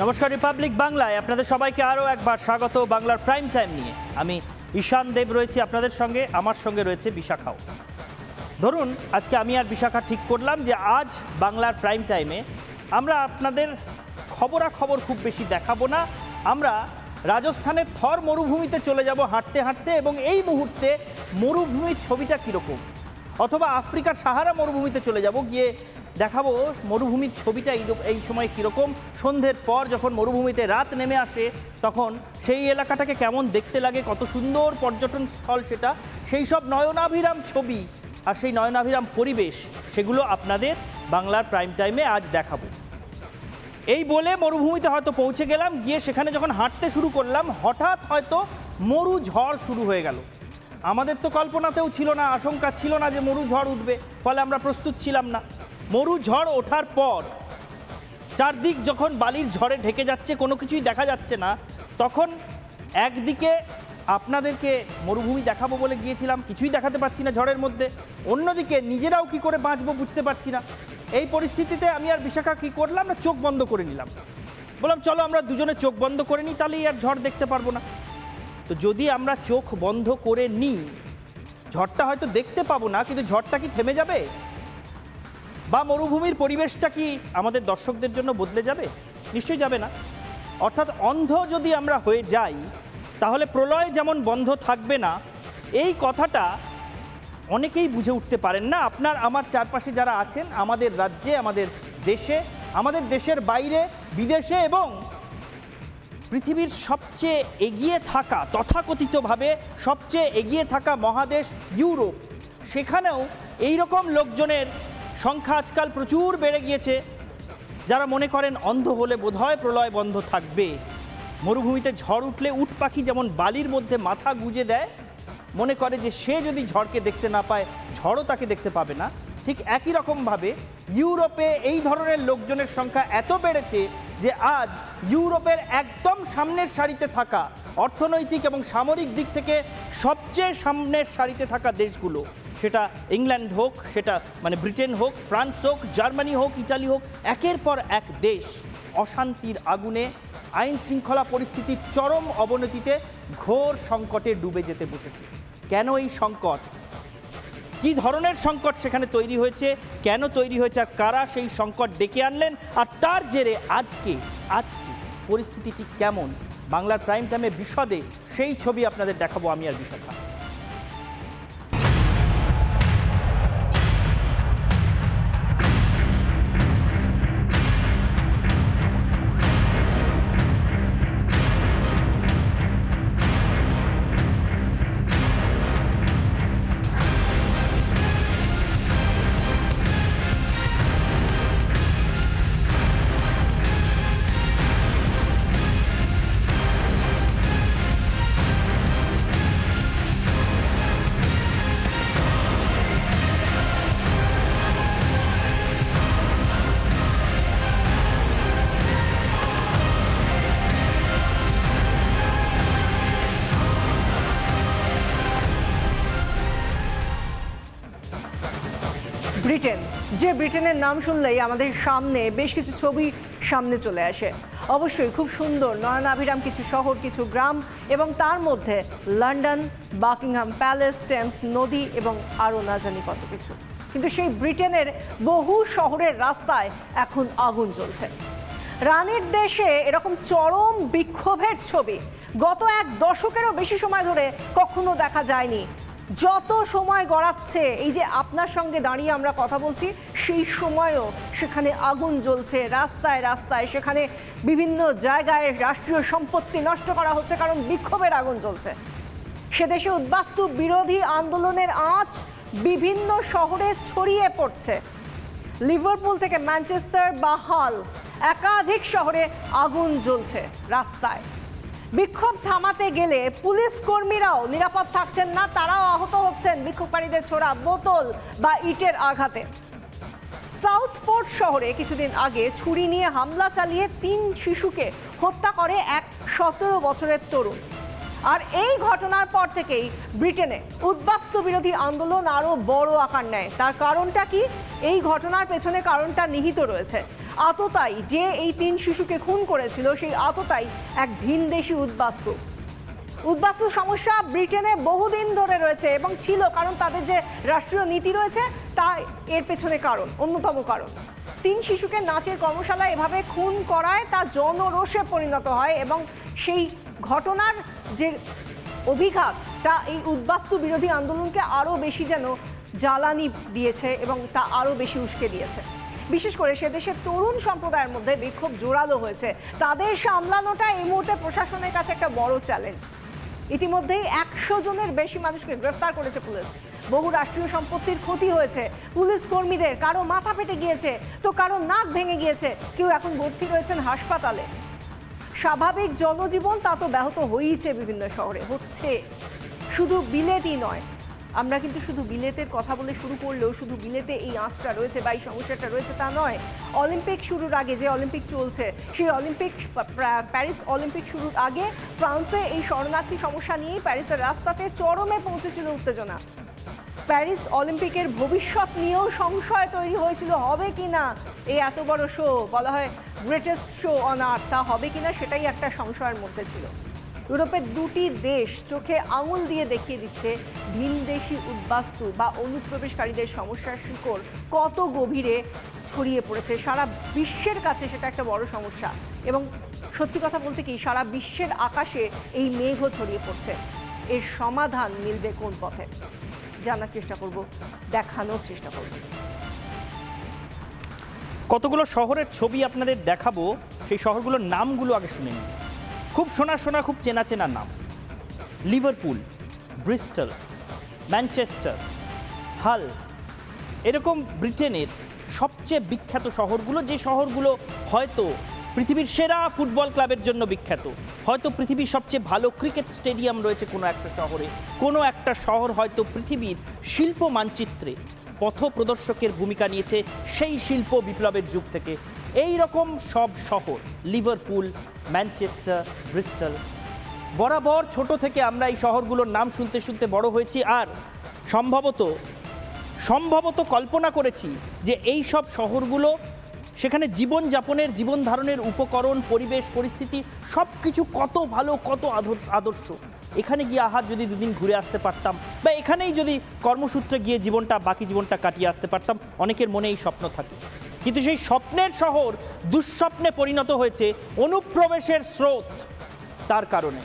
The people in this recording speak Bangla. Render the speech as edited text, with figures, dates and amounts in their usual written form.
নমস্কার, রিপাবলিক বাংলায় আপনাদের সবাইকে আরও একবার স্বাগত। বাংলার প্রাইম টাইম নিয়ে আমি ঈশান দেব রয়েছি আপনাদের সঙ্গে, আমার সঙ্গে রয়েছে বিশাখাও। ধরুন আজকে আমি আর বিশাখা ঠিক করলাম যে আজ বাংলার প্রাইম টাইমে আমরা আপনাদের খবরাখবর খুব বেশি দেখাবো না, আমরা রাজস্থানের থর মরুভূমিতে চলে যাব হাঁটতে হাঁটতে, এবং এই মুহূর্তে মরুভূমির ছবিটা কীরকম, অথবা আফ্রিকার সাহারা মরুভূমিতে চলে যাব, গিয়ে দেখাবো মরুভূমির ছবিটা এই সময় কীরকম। সন্ধ্যের পর যখন মরুভূমিতে রাত নেমে আসে তখন সেই এলাকাটাকে কেমন দেখতে লাগে, কত সুন্দর পর্যটন স্থল সেটা, সেই সব নয়নাভিরাম ছবি আর সেই নয়নাভিরাম পরিবেশ, সেগুলো আপনাদের বাংলার প্রাইম টাইমে আজ দেখাবো। এই বলে মরুভূমিতে হয়তো পৌঁছে গেলাম, গিয়ে সেখানে যখন হাঁটতে শুরু করলাম হঠাৎ হয়তো মরু ঝড় শুরু হয়ে গেল। আমাদের তো কল্পনাতেও ছিল না, আশঙ্কা ছিল না যে মরু ঝড় উঠবে, ফলে আমরা প্রস্তুত ছিলাম না। মরু ঝড় ওঠার পর চারদিক যখন বালির ঝড়ে ঢেকে যাচ্ছে, কোনো কিছুই দেখা যাচ্ছে না, তখন একদিকে আপনাদেরকে মরুভূমি দেখাবো বলে গিয়েছিলাম, কিছুই দেখাতে পারছি না ঝড়ের মধ্যে, অন্যদিকে নিজেরাও কি করে বাঁচবো বুঝতে পারছি না। এই পরিস্থিতিতে আমি আর বিশাখা কী করলাম না, চোখ বন্ধ করে নিলাম। বললাম চলো আমরা দুজনে চোখ বন্ধ করে নিই, তাহলেই আর ঝড় দেখতে পারবো না। তো যদি আমরা চোখ বন্ধ করে নিই, ঝড়টা হয়তো দেখতে পাবো না, কিন্তু ঝড়টা কি থেমে যাবে? বা মরুভূমির পরিবেশটা কি আমাদের দর্শকদের জন্য বদলে যাবে? নিশ্চয়ই যাবে না। অর্থাৎ অন্ধ যদি আমরা হয়ে যাই, তাহলে প্রলয় যেমন বন্ধ থাকবে না, এই কথাটা অনেকেই বুঝে উঠতে পারেন না। আপনার আমার চারপাশে যারা আছেন, আমাদের রাজ্যে, আমাদের দেশে, আমাদের দেশের বাইরে, বিদেশে এবং পৃথিবীর সবচেয়ে এগিয়ে থাকা, তথাকথিতভাবে সবচেয়ে এগিয়ে থাকা মহাদেশ ইউরোপ, সেখানেও এই রকম লোকজনের সংখ্যা আজকাল প্রচুর বেড়ে গিয়েছে, যারা মনে করেন অন্ধ হলে বোধহয় প্রলয় বন্ধ থাকবে। মরুভূমিতে ঝড় উঠলে উট পাখি যেমন বালির মধ্যে মাথা গুঁজে দেয়, মনে করে যে সে যদি ঝড়কে দেখতে না পায় ঝড়ও তাকে দেখতে পাবে না, ঠিক একই রকমভাবে ইউরোপে এই ধরনের লোকজনের সংখ্যা এত বেড়েছে যে আজ ইউরোপের একদম সামনের সারিতে থাকা, অর্থনৈতিক এবং সামরিক দিক থেকে সবচেয়ে সামনের সারিতে থাকা দেশগুলো, সেটা ইংল্যান্ড হোক, সেটা ব্রিটেন হোক, ফ্রান্স হোক, জার্মানি হোক, ইটালি হোক, একের পর এক দেশ অশান্তির আগুনে, আইন শৃঙ্খলা পরিস্থিতির চরম অবনতিতে, ঘোর সংকটে ডুবে যেতে বসেছে। কেন এই সংকট? কি ধরনের সংকট সেখানে তৈরি হয়েছে, কেন তৈরি হয়েছে, আর কারা সেই সংকট ডেকে আনলেন, আর তার জেরে আজকে পরিস্থিতিটি কেমন, বাংলার প্রাইম টাইমে বিশদে সেই ছবি আপনাদের দেখাবো আমি আর বিশাখা। ব্রিটেন, যে ব্রিটেনের নাম শুনলেই আমাদের সামনে বেশ কিছু ছবি সামনে চলে আসে। অবশ্যই খুব সুন্দর নয়নাভিরাম কিছু শহর, কিছু গ্রাম, এবং তার মধ্যে লন্ডন, বাকিংহাম প্যালেস, টেমস নদী এবং আরও না জানি কত কিছু। কিন্তু সেই ব্রিটেনের বহু শহরের রাস্তায় এখন আগুন জ্বলছে। রানীর দেশে এরকম চরম বিক্ষোভের ছবি গত এক দশকেরও বেশি সময় ধরে কখনো দেখা যায়নি। যত সময় গড়াচ্ছে, এই যে আপনার সঙ্গে দাঁড়িয়ে আমরা কথা বলছি, সেই সময়ও সেখানে আগুন জ্বলছে রাস্তায় রাস্তায়। সেখানে বিভিন্ন জায়গায় রাষ্ট্রীয় সম্পত্তি নষ্ট করা হচ্ছে, কারণ বিক্ষোভের আগুন জ্বলছে। সে দেশে উদ্বাস্তু বিরোধী আন্দোলনের আঁচ বিভিন্ন শহরে ছড়িয়ে পড়ছে। লিভারপুল থেকে ম্যানচেস্টার বা হল, একাধিক শহরে আগুন জ্বলছে রাস্তায়। বিক্ষোভ থামাতে গেলে পুলিশ কর্মীরাও নিরাপদ থাকছেন না, তারাও আহত হচ্ছেন বিক্ষোভকারীদের ছোড়া বোতল বা ইটের আঘাতে। সাউথপোর্ট শহরে কিছুদিন আগে ছুরি নিয়ে হামলা চালিয়ে 3 শিশুকে হত্যা করে এক 17 বছরের তরুণ। আর এই ঘটনার পর থেকেই ব্রিটেনে উদ্বাস্তু বিরোধী আন্দোলন আরো বড় আকার নেয়। তার কারণটা কি? এই ঘটনার পেছনে কারণটা নিহিত রয়েছে। আততায়ী যে এই 3 শিশুকে খুন করেছিল, সেই আততায়ী এক ভিনদেশি উদ্বাস্তু। উদ্বাস্তু সমস্যা ব্রিটেনে বহুদিন ধরে রয়েছে এবং ছিল, কারণ তাদের যে রাষ্ট্রীয় নীতি রয়েছে তা এর পেছনে কারণ, অন্যতম কারণ। 3 শিশুকে নাচের কর্মশালায় এভাবে খুন করায় তা জনরোষে পরিণত হয় এবং সেই ঘটনার যে অভিঘাত তা এই উদ্বাস্তু বিরোধী আন্দোলনকে আরও বেশি যেন জ্বালানি দিয়েছে এবং তা আরও বেশি উস্কে দিয়েছে। বিশেষ করে সে দেশের তরুণ সম্প্রদায়ের মধ্যে বিক্ষোভ জোরালো হয়েছে। তাদের সামলানোটা এই মুহূর্তে প্রশাসনের কাছে একটা বড় চ্যালেঞ্জ। ইতিমধ্যেই 100 জনের বেশি মানুষকে গ্রেফতার করেছে পুলিশ। বহু রাষ্ট্রীয় সম্পত্তির ক্ষতি হয়েছে পুলিশ কর্মীদের, কারো মাথা ফেটে গিয়েছে তো কারো নাক ভেঙে গিয়েছে, কেউ এখন ভর্তি রয়েছেন হাসপাতালে। স্বাভাবিক জনজীবন তা তো ব্যাহত হয়েইছে, বিভিন্ন শহরে হচ্ছে। শুধু বিলেতই নয়, আমরা কিন্তু শুধু বিলেতের কথা বলে শুরু করলেও শুধু বিলেতে এই আঁচটা রয়েছে বা এই সমস্যাটা রয়েছে তা নয়। অলিম্পিক শুরুর আগে যে অলিম্পিক চলছে, সেই অলিম্পিক প্যারিস অলিম্পিক শুরুর আগে ফ্রান্সে এই শরণার্থী সমস্যা নিয়েই প্যারিসের রাস্তাতে চরমে পৌঁছেছিল উত্তেজনা। প্যারিস অলিম্পিকের ভবিষ্যৎ নিয়েও সংশয় তৈরি হয়েছিল, হবে কিনা এই এত বড় শো, বলা হয় গ্রেটেস্ট শো অন আর্থ, তা হবে কিনা সেটাই একটা সংশয়ের মধ্যে ছিল। ইউরোপের 2টি দেশ চোখে আঙুল দিয়ে দেখিয়ে দিচ্ছে ভিনদেশি উদ্বাস্তু বা অনুপ্রবেশকারীদের সমস্যার শিকড় কত গভীরে ছড়িয়ে পড়েছে। সারা বিশ্বের কাছে সেটা একটা বড় সমস্যা এবং সত্যি কথা বলতে কি, সারা বিশ্বের আকাশে এই মেঘও ছড়িয়ে পড়ছে। এর সমাধান মিলবে কোন পথে জানার চেষ্টা করব, দেখানোর চেষ্টা করব। কতগুলো শহরের ছবি আপনাদের দেখাবো, সেই শহরগুলোর নামগুলো আগে শুনে নিন। খুব শোনা খুব চেনা চেনা নাম: লিভারপুল, ব্রিস্টল, ম্যানচেস্টার, হাল। এরকম ব্রিটেনের সবচেয়ে বিখ্যাত শহরগুলো, যে শহরগুলো হয়তো পৃথিবীর সেরা ফুটবল ক্লাবের জন্য বিখ্যাত, হয়তো পৃথিবীর সবচেয়ে ভালো ক্রিকেট স্টেডিয়াম রয়েছে কোনো একটা শহরে, কোনো একটা শহর হয়তো পৃথিবীর শিল্প মানচিত্রে পথপ্রদর্শকের ভূমিকা নিয়েছে সেই শিল্প বিপ্লবের যুগ থেকে। এই রকম সব শহর, লিভারপুল, ম্যানচেস্টার, ব্রিস্টল, বরাবর ছোট থেকে আমরা এই শহরগুলোর নাম শুনতে শুনতে বড় হয়েছি। আর সম্ভবত কল্পনা করেছি যে এই সব শহরগুলো, সেখানে জীবনযাপনের, জীবন ধারণের উপকরণ, পরিবেশ, পরিস্থিতি সব কিছু কত ভালো, কত আদর্শ। এখানে গিয়ে যদি 2 দিন ঘুরে আসতে পারতাম, বা এখানেই যদি কর্মসূত্রে গিয়ে বাকি জীবনটা কাটিয়ে আসতে পারতাম, অনেকের মনে এই স্বপ্ন থাকে। কিন্তু সেই স্বপ্নের শহর দুঃস্বপ্নে পরিণত হয়েছে অনুপ্রবেশের স্রোত, তার কারণে।